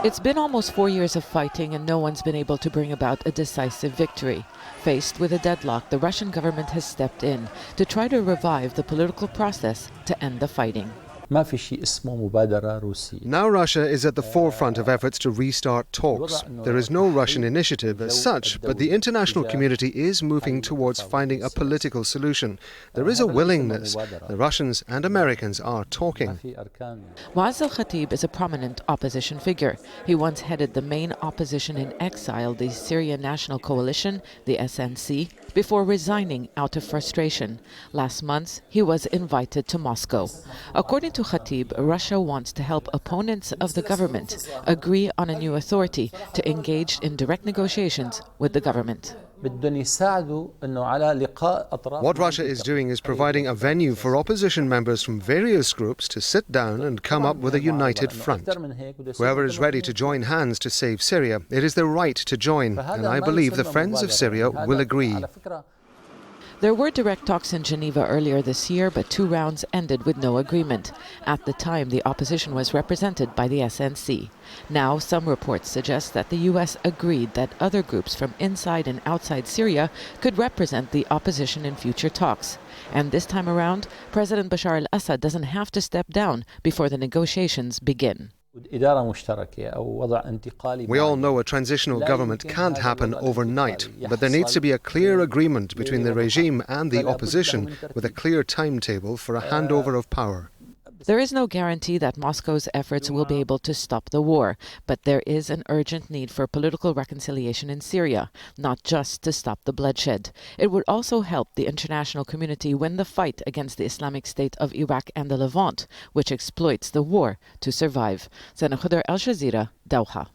It's been almost 4 years of fighting and no one's been able to bring about a decisive victory. Faced with a deadlock, the Russian government has stepped in to try to revive the political process to end the fighting. Now Russia is at the forefront of efforts to restart talks. There is no Russian initiative as such, but the international community is moving towards finding a political solution. There is a willingness. The Russians and Americans are talking. Mu'azz al-Khatib is a prominent opposition figure. He once headed the main opposition in exile, the Syrian National Coalition, the SNC, before resigning out of frustration. Last month, he was invited to Moscow. According to Khatib, Russia wants to help opponents of the government agree on a new authority to engage in direct negotiations with the government. What Russia is doing is providing a venue for opposition members from various groups to sit down and come up with a united front. Whoever is ready to join hands to save Syria, it is their right to join, and I believe the Friends of Syria will agree. There were direct talks in Geneva earlier this year, but 2 rounds ended with no agreement. At the time, the opposition was represented by the SNC. Now, some reports suggest that the U.S. agreed that other groups from inside and outside Syria could represent the opposition in future talks. And this time around, President Bashar al-Assad doesn't have to step down before the negotiations begin. We all know a transitional government can't happen overnight, but there needs to be a clear agreement between the regime and the opposition with a clear timetable for a handover of power. There is no guarantee that Moscow's efforts will be able to stop the war, but there is an urgent need for political reconciliation in Syria, not just to stop the bloodshed. It would also help the international community win the fight against the Islamic State of Iraq and the Levant, which exploits the war to survive. Zeina Khodr, Al Jazeera, Doha.